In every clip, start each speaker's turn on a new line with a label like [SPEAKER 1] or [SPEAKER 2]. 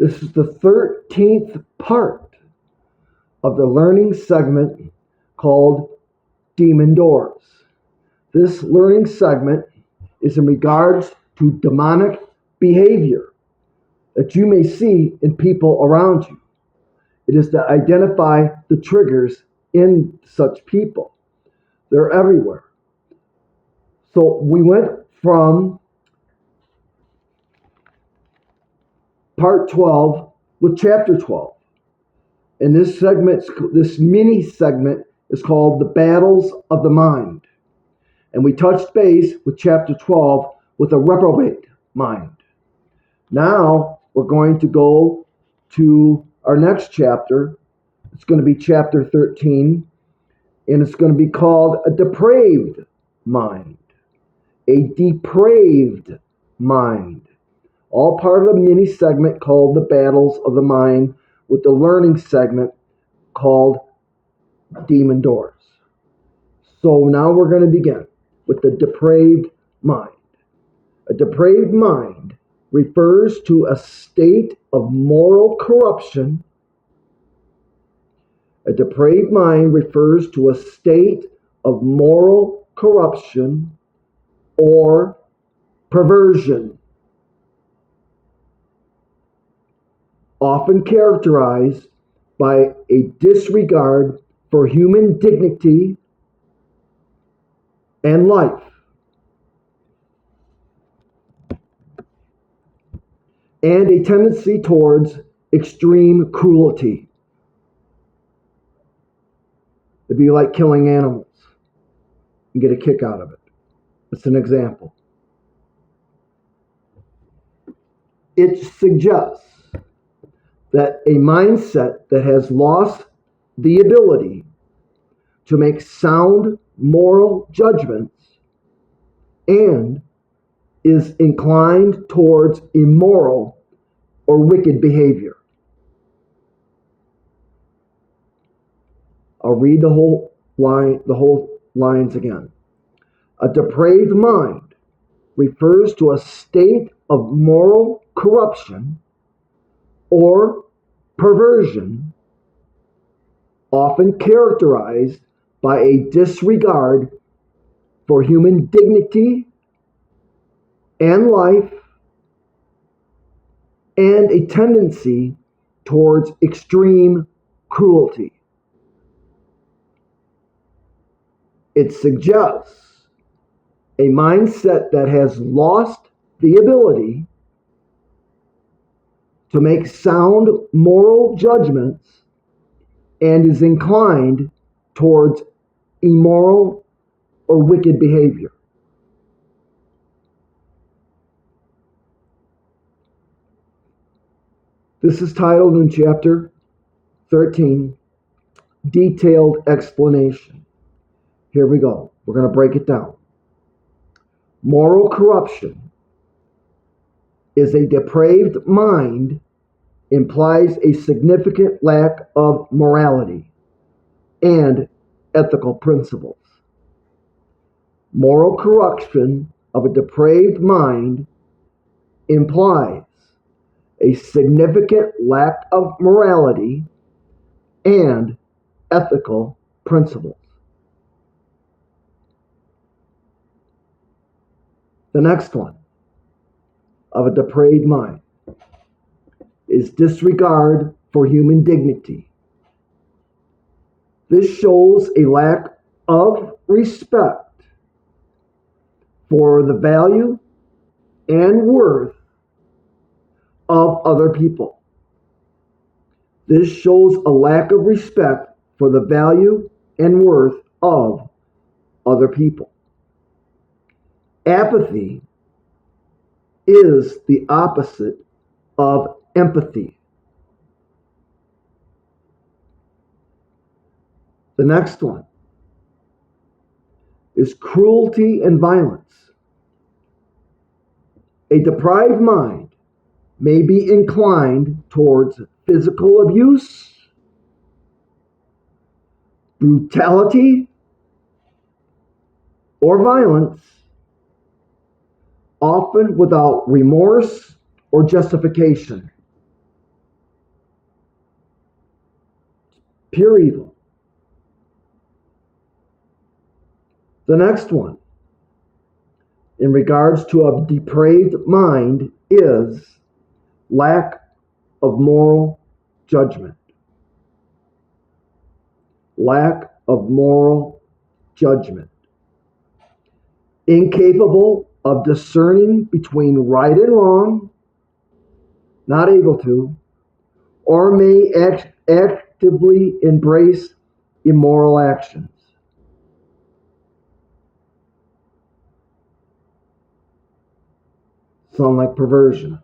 [SPEAKER 1] This is the 13th part of the learning segment called Demon Doors. This learning segment is in regards to demonic behavior that you may see in people around you. It is to identify the triggers in such people. They're everywhere. So we went from part 12 with chapter 12. And this mini segment is called The Battles of the Mind. And we touched base with chapter 12 with a reprobate mind. Now we're going to go to our next chapter. It's going to be chapter 13, and it's going to be called A Depraved Mind. A depraved mind. All part of a mini segment called The Battles of the Mind, with the learning segment called Demon Doors. So now we're going to begin with the depraved mind. A depraved mind refers to a state of moral corruption. A depraved mind refers to a state of moral corruption or perversion, often characterized by a disregard for human dignity and life, and a tendency towards extreme cruelty. It'd be like killing animals and get a kick out of it. It's an example. It suggests that a mindset that has lost the ability to make sound moral judgments and is inclined towards immoral or wicked behavior. I'll read the whole lines again. A depraved mind refers to a state of moral corruption or perversion, often characterized by a disregard for human dignity and life, and a tendency towards extreme cruelty. It suggests a mindset that has lost the ability to make sound moral judgments and is inclined towards immoral or wicked behavior. This is titled in chapter 13, Detailed Explanation. Here we go. We're going to break it down. Moral corruption is a depraved mind, implies a significant lack of morality and ethical principles. Moral corruption of a depraved mind implies a significant lack of morality and ethical principles. The next one of a depraved mind is disregard for human dignity. This shows a lack of respect for the value and worth of other people. This shows a lack of respect for the value and worth of other people. Apathy is the opposite of empathy. The next one is cruelty and violence. A deprived mind may be inclined towards physical abuse, brutality, or violence, often without remorse or justification. pure evil. The next one, in regards to a depraved mind, is lack of moral judgment. Lack of moral judgment. Incapable of discerning between right and wrong, not able to, or may actively embrace immoral actions. Sound like perversion.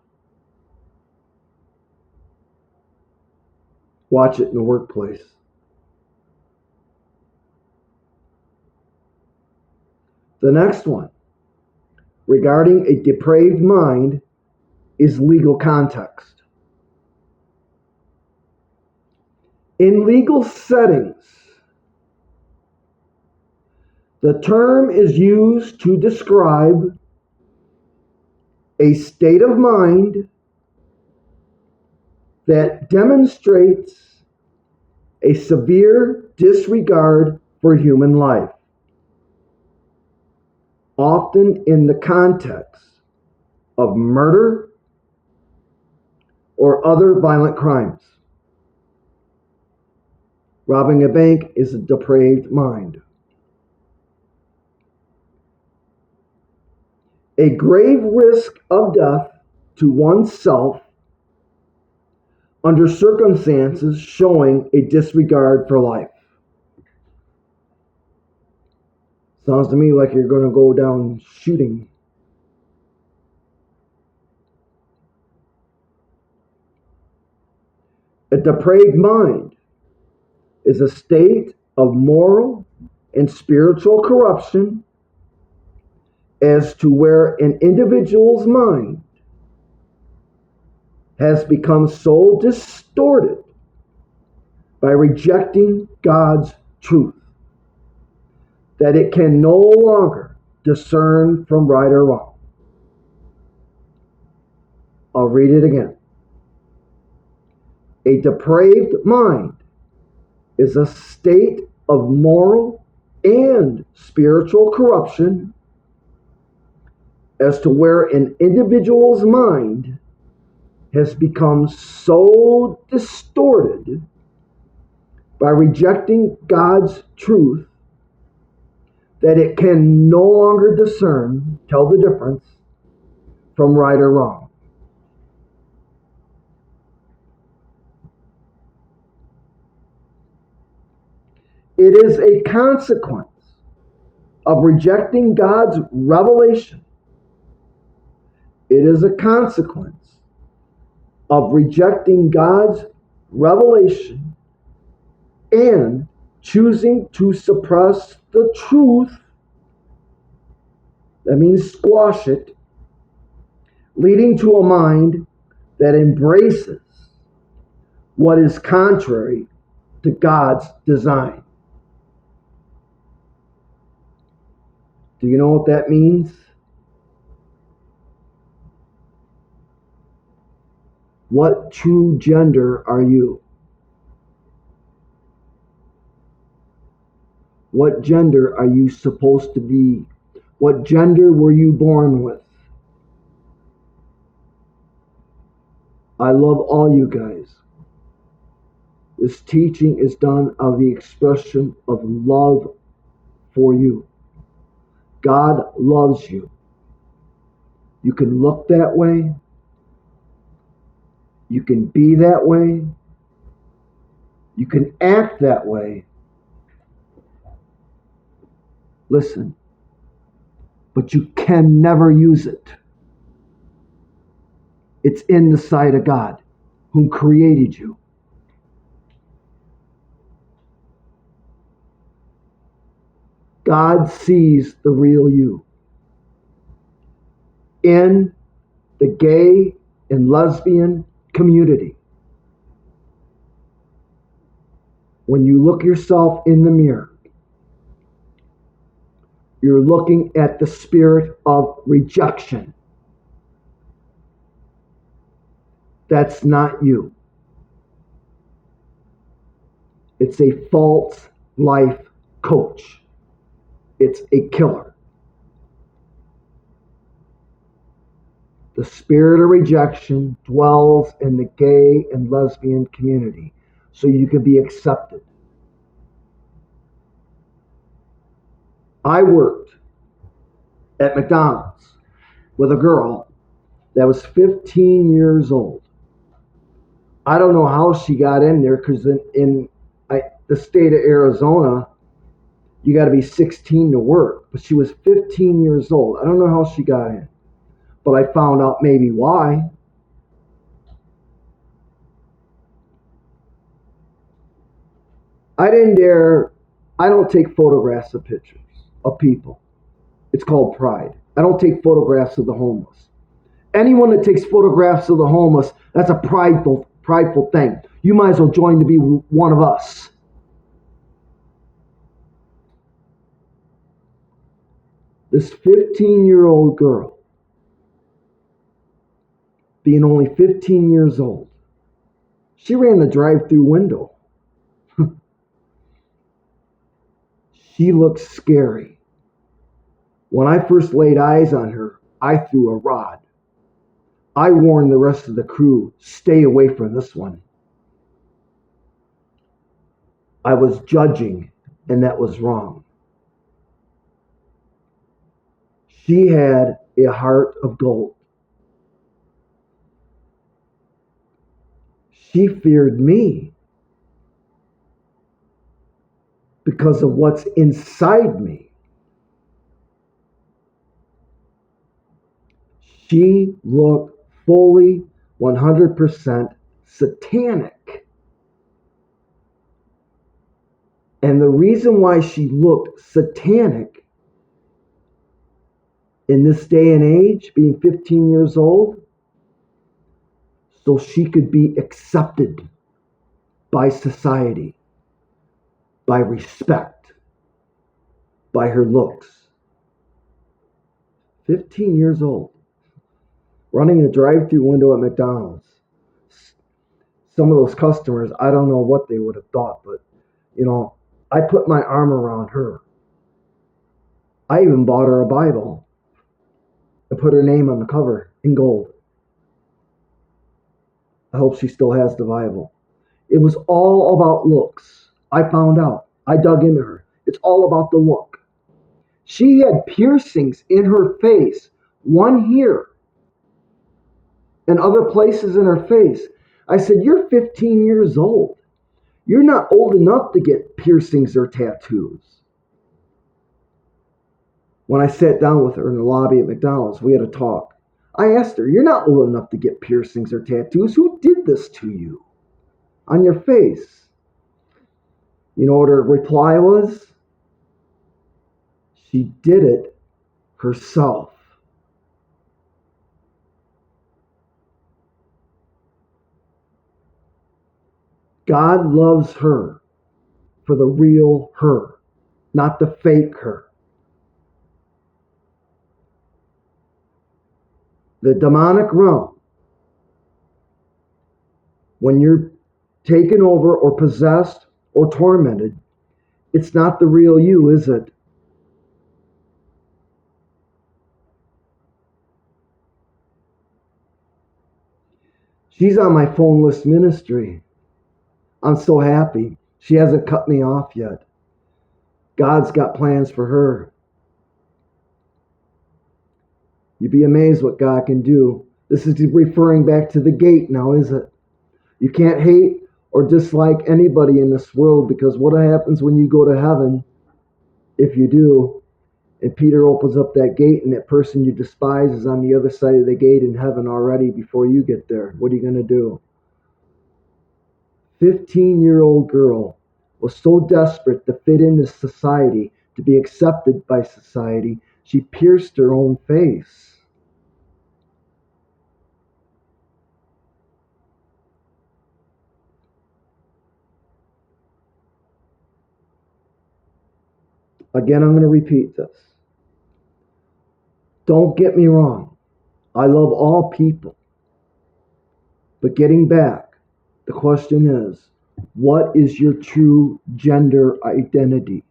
[SPEAKER 1] Watch it in the workplace. The next one, regarding a depraved mind, is legal context. In legal settings, the term is used to describe a state of mind that demonstrates a severe disregard for human life, often in the context of murder or other violent crimes. Robbing a bank is a depraved mind. A grave risk of death to oneself under circumstances showing a disregard for life. Sounds to me like you're going to go down shooting. A depraved mind is a state of moral and spiritual corruption as to where an individual's mind has become so distorted by rejecting God's truth that it can no longer discern from right or wrong. I'll read it again. A depraved mind is a state of moral and spiritual corruption as to where an individual's mind has become so distorted by rejecting God's truth that it can no longer discern, tell the difference from right or wrong. It is a consequence of rejecting God's revelation. It is a consequence of rejecting God's revelation and choosing to suppress the truth. That means squash it, leading to a mind that embraces what is contrary to God's design. Do you know what that means? What true gender are you? What gender are you supposed to be? What gender were you born with? I love all you guys. This teaching is done out of the expression of love for you. God loves you. You can look that way. You can be that way. You can act that way. Listen, but you can never use it. It's in the sight of God, who created you. God sees the real you. In the gay and lesbian community, when you look yourself in the mirror, you're looking at the spirit of rejection. That's not you. It's a false life coach. It's a killer. The spirit of rejection dwells in the gay and lesbian community so you can be accepted. I worked at McDonald's with a girl that was 15 years old. I don't know how she got in there because in the state of Arizona, you got to be 16 to work. But she was 15 years old. I don't know how she got in, but I found out maybe why. I don't take photographs of pictures of people. It's called pride. I don't take photographs of the homeless. Anyone that takes photographs of the homeless, that's a prideful thing. You might as well join to be one of us. This 15-year-old girl, being only 15 years old, she ran the drive-through window. She looked scary. When I first laid eyes on her, I threw a rod. I warned the rest of the crew, stay away from this one. I was judging, and that was wrong. She had a heart of gold. She feared me because of what's inside me. She looked fully 100% satanic. And the reason why she looked satanic in this day and age, being 15 years old, so she could be accepted by society, by respect, by her looks. 15 years old, running a drive-through window at McDonald's. Some of those customers, I don't know what they would have thought, but, I put my arm around her. I even bought her a Bible and put her name on the cover in gold. I hope she still has the Bible. It was all about looks. I found out. I dug into her. It's all about the look. She had piercings in her face, one here, and other places in her face. I said, you're 15 years old. You're not old enough to get piercings or tattoos. When I sat down with her in the lobby at McDonald's, we had a talk. I asked her, you're not old enough to get piercings or tattoos. Who did this to you on your face? You know what her reply was? She did it herself. God loves her for the real her, not the fake her. The demonic realm, when you're taken over or possessed or tormented, it's not the real you, is it? She's on my phone list ministry. I'm so happy. She hasn't cut me off yet. God's got plans for her. You'd be amazed what God can do. This is referring back to the gate now, is it? You can't hate or dislike anybody in this world, because what happens when you go to heaven, if you do, and Peter opens up that gate and that person you despise is on the other side of the gate in heaven already before you get there? What are you going to do? 15-year-old girl was so desperate to fit into society, to be accepted by society, she pierced her own face. Again, I'm going to repeat this. Don't get me wrong. I love all people. But getting back, the question is, What is your true gender identity?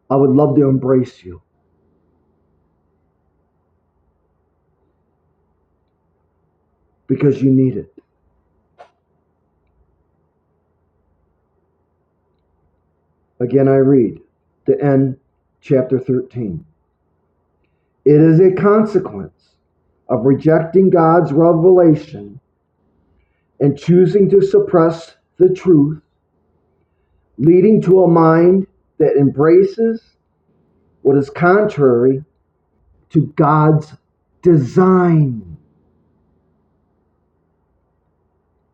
[SPEAKER 1] I would love to embrace you. Because you need it. Again, I read the end, chapter 13. It is a consequence of rejecting God's revelation and choosing to suppress the truth, leading to a mind that embraces what is contrary to God's design.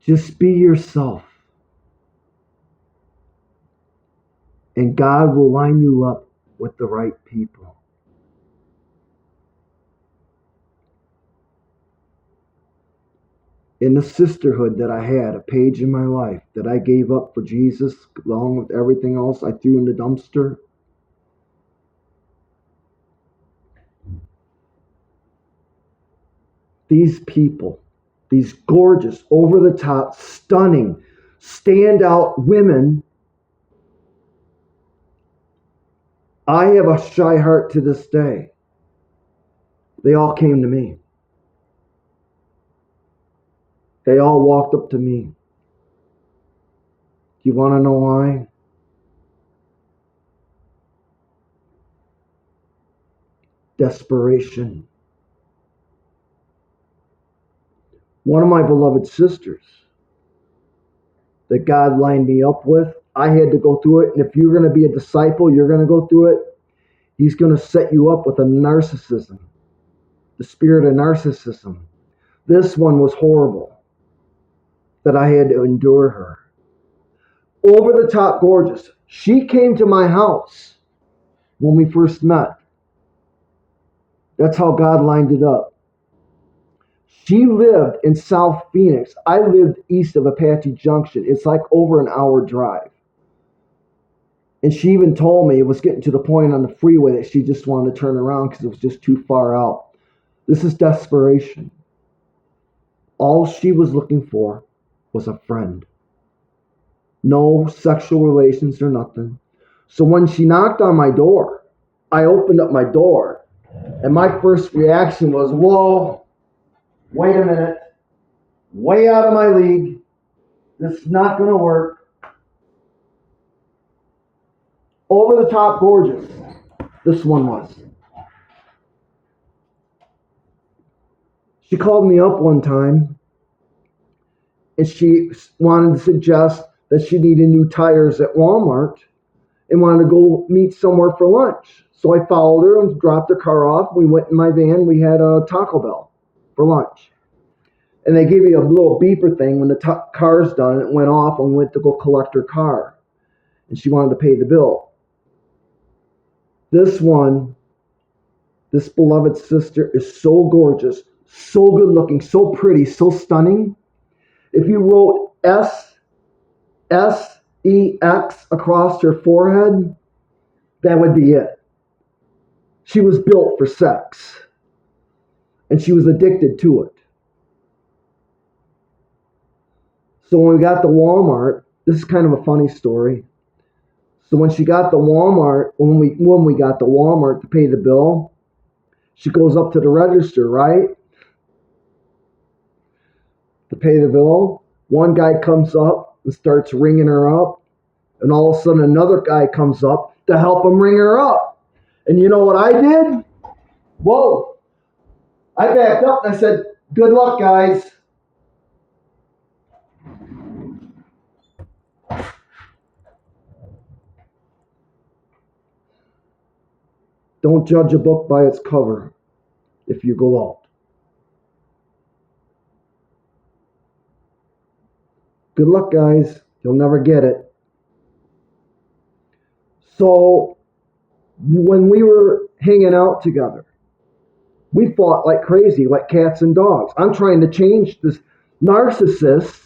[SPEAKER 1] Just be yourself. And God will line you up with the right people. In the sisterhood that I had, a page in my life that I gave up for Jesus, along with everything else I threw in the dumpster. These people, these gorgeous, over-the-top, stunning, standout women, I have a shy heart to this day. They all came to me. They all walked up to me. You want to know why? Desperation. One of my beloved sisters that God lined me up with, I had to go through it. And if you're going to be a disciple, you're going to go through it. He's going to set you up with a narcissism, the spirit of narcissism. This one was horrible, that I had to endure her. Over the top gorgeous. She came to my house when we first met. That's how God lined it up. She lived in South Phoenix. I lived east of Apache Junction. It's like over an hour drive. And she even told me it was getting to the point on the freeway that she just wanted to turn around because it was just too far out. This is desperation. All she was looking for was a friend. No sexual relations or nothing. So when she knocked on my door, I opened up my door, and my first reaction was, whoa, wait a minute, way out of my league. This is not going to work. Over the top gorgeous. This one was. She called me up one time, and she wanted to suggest that she needed new tires at Walmart and wanted to go meet somewhere for lunch. So I followed her and dropped her car off. We went in my van. We had a Taco Bell for lunch. And they give you a little beeper thing when the car's done. It went off and we went to go collect her car. And she wanted to pay the bill. This one, this beloved sister, is so gorgeous, so good looking, so pretty, so stunning. If you wrote S-E-X across her forehead, that would be it. She was built for sex. And she was addicted to it. So when we got to Walmart, this is kind of a funny story. So when she got to Walmart, when we got to Walmart to pay the bill, she goes up to the register, right? To pay the bill. One guy comes up and starts ringing her up. And all of a sudden another guy comes up to help him ring her up. And you know what I did? Whoa. I backed up and I said, good luck, guys. Don't judge a book by its cover if you go out. Good luck, guys. You'll never get it. So when we were hanging out together, we fought like crazy, like cats and dogs. I'm trying to change this narcissist,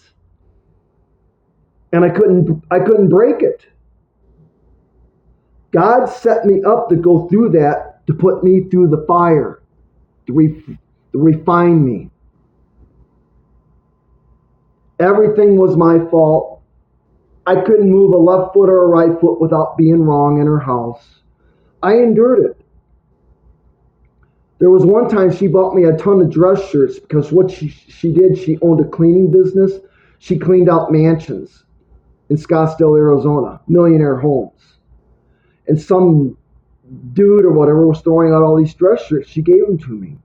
[SPEAKER 1] and I couldn't break it. God set me up to go through that, to put me through the fire, to refine me. Everything was my fault. I couldn't move a left foot or a right foot without being wrong in her house. I endured it. There was one time she bought me a ton of dress shirts because what she did, she owned a cleaning business. She cleaned out mansions in Scottsdale, Arizona, millionaire homes. And some dude or whatever was throwing out all these dress shirts. She gave them to me.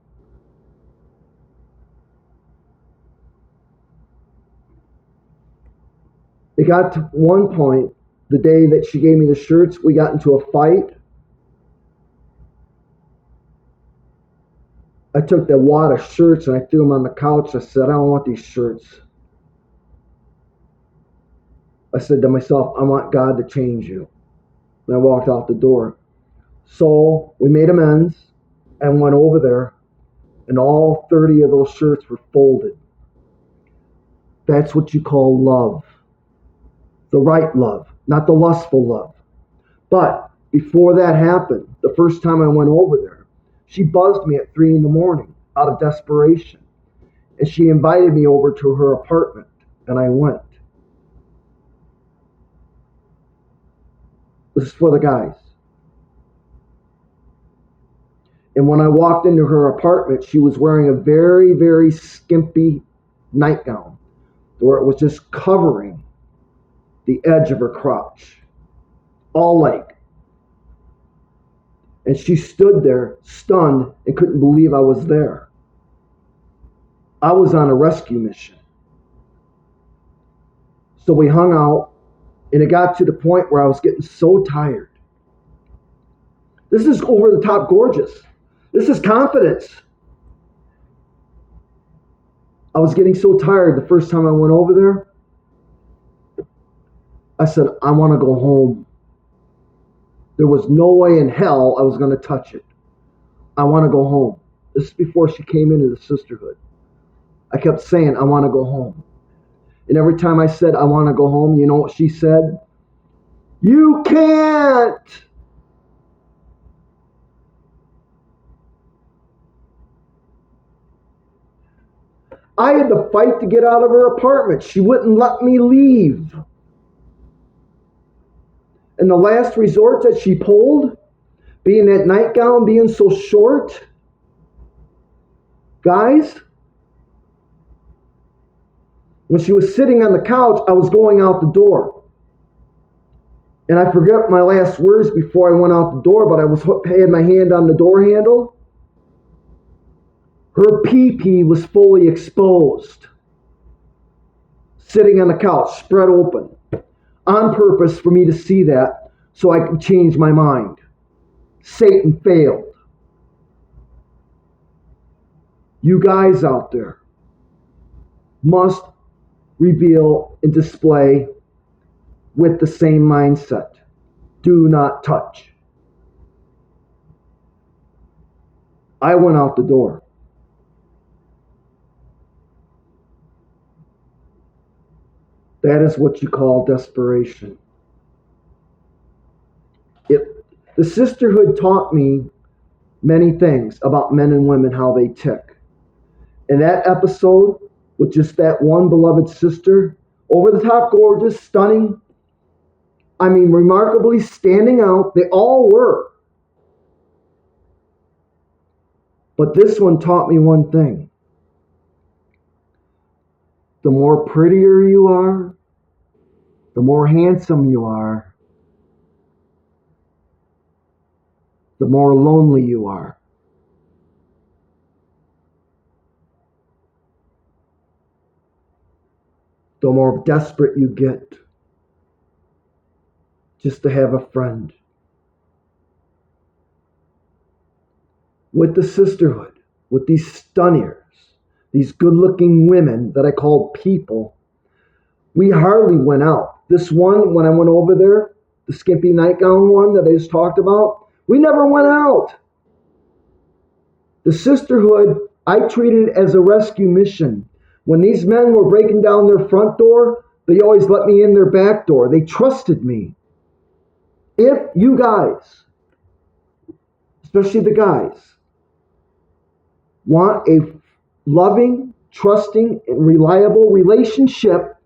[SPEAKER 1] It got to one point, the day that she gave me the shirts, we got into a fight. I took the wad of shirts and I threw them on the couch. I said, I don't want these shirts. I said to myself, I want God to change you. And I walked out the door. So we made amends and went over there, and all 30 of those shirts were folded. That's what you call love. The right love, not the lustful love. But before that happened, the first time I went over there, she buzzed me at 3 a.m. out of desperation. And she invited me over to her apartment, and I went. This is for the guys. And when I walked into her apartment, she was wearing a very, very skimpy nightgown where it was just covering the edge of her crotch, all leg. And she stood there stunned and couldn't believe I was there. I was on a rescue mission. So we hung out, and it got to the point where I was getting so tired. This is over the top gorgeous. This is confidence. I was getting so tired the first time I went over there. I said, I want to go home. There was no way in hell I was going to touch it. I want to go home. This is before she came into the sisterhood. I kept saying, I want to go home. And every time I said, I want to go home, you know what she said? You can't. I had to fight to get out of her apartment. She wouldn't let me leave. And the last resort that she pulled, being that nightgown, being so short, guys, when she was sitting on the couch, I was going out the door. And I forgot my last words before I went out the door, but I had my hand on the door handle. Her pee-pee was fully exposed, sitting on the couch, spread open, on purpose for me to see that so I could change my mind. Satan failed. You guys out there must reveal and display with the same mindset. Do not touch. I went out the door. That is what you call desperation. The sisterhood taught me many things about men and women, how they tick. In that episode, with just that one beloved sister, over the top gorgeous, stunning, I mean, remarkably standing out, they all were. But this one taught me one thing. The more prettier you are, the more handsome you are, the more lonely you are. The more desperate you get just to have a friend. With the sisterhood, with these stunners, these good-looking women that I call people, we hardly went out. This one, when I went over there, the skimpy nightgown one that I just talked about, we never went out. The sisterhood, I treated as a rescue mission. When these men were breaking down their front door, they always let me in their back door. They trusted me. If you guys, especially the guys, want a loving, trusting and reliable relationship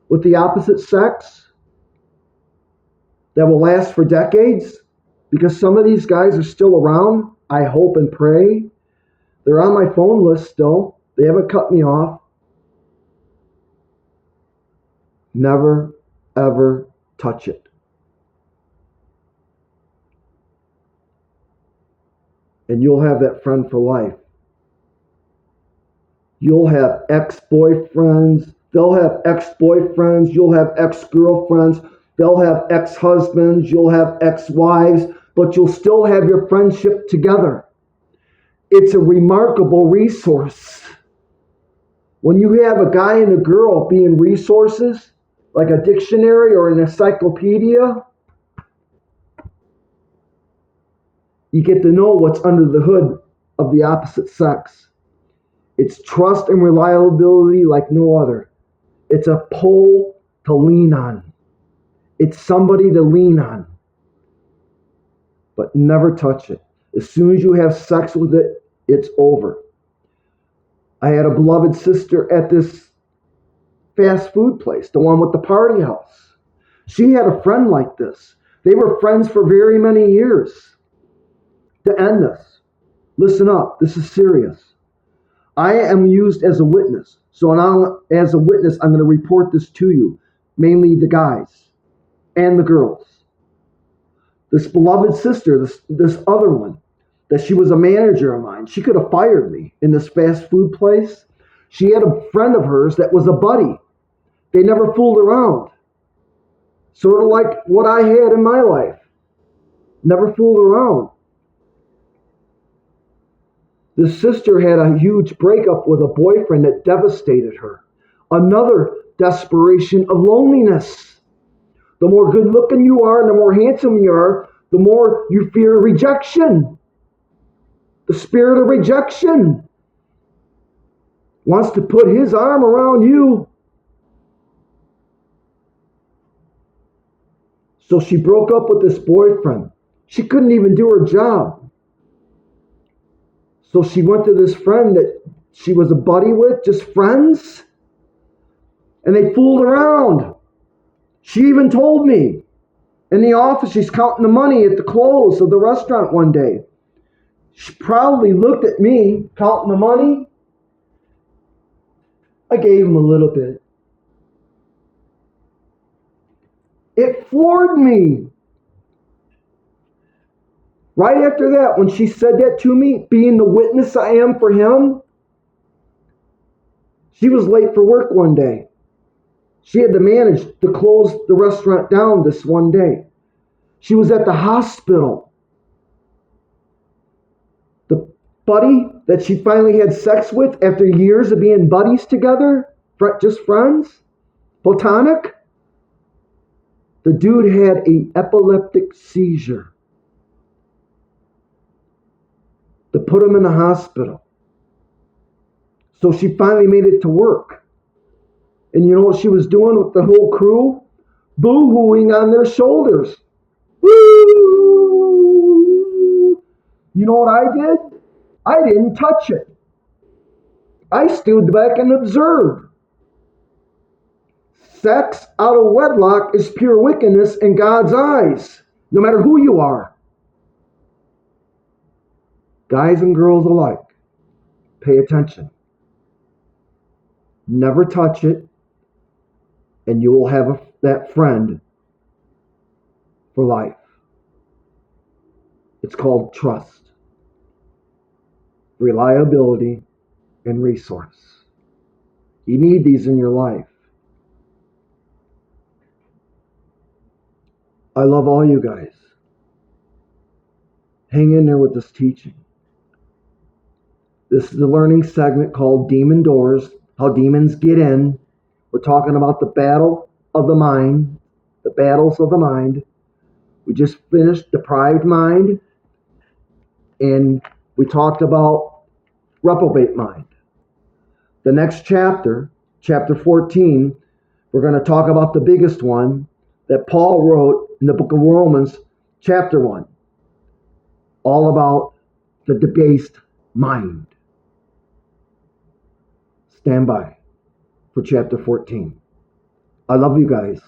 [SPEAKER 1] with the opposite sex that will last for decades, because some of these guys are still around. I hope and pray. They're on my phone list still. They haven't cut me off. Never, ever touch it. And you'll have that friend for life. You'll have ex-boyfriends. They'll have ex-boyfriends. You'll have ex-girlfriends. They'll have ex-husbands. You'll have ex-wives. But you'll still have your friendship together. It's a remarkable resource. When you have a guy and a girl being resources, like a dictionary or an encyclopedia, you get to know what's under the hood of the opposite sex. It's trust and reliability like no other. It's a pole to lean on. It's somebody to lean on. But never touch it. As soon as you have sex with it, it's over. I had a beloved sister at this fast food place, the one with the party house. She had a friend like this. They were friends for very many years. To end this, listen up. This is serious. I am used as a witness. So now, as a witness, I'm going to report this to you, mainly the guys and the girls. This beloved sister, this other one, that she was a manager of mine. She could have fired me in this fast food place. She had a friend of hers that was a buddy. They never fooled around. Sort of like what I had in my life. Never fooled around. This sister had a huge breakup with a boyfriend that devastated her. Another desperation of loneliness. The more good looking you are and the more handsome you are, the more you fear rejection. The spirit of rejection wants to put his arm around you. So she broke up with this boyfriend. She couldn't even do her job. So she went to this friend that she was a buddy with, just friends. And they fooled around. She even told me in the office she's counting the money at the close of the restaurant one day. She probably looked at me counting the money. I gave him a little bit. It floored me. Right after that, when she said that to me, being the witness I am for him, she was late for work one day. She had to manage to close the restaurant down this one day. She was at the hospital. The buddy that she finally had sex with after years of being buddies together, just friends, platonic, the dude had an epileptic seizure. To put him in the hospital. So she finally made it to work. And you know what she was doing with the whole crew? Boo-hooing on their shoulders. Woo! You know what I did? I didn't touch it. I stood back and observed. Sex out of wedlock is pure wickedness in God's eyes, no matter who you are. Guys and girls alike, pay attention. Never touch it, and you will have that friend for life. It's called trust, reliability, and resource. You need these in your life. I love all you guys. Hang in there with this teaching. This is a learning segment called Demon Doors, how demons get in. We're talking about the battle of the mind, the battles of the mind. We just finished Deprived Mind, and we talked about Reprobate Mind. The next chapter, chapter 14, we're going to talk about the biggest one that Paul wrote in the book of Romans, chapter 1, all about the debased mind. stand by for chapter 14. I love you guys.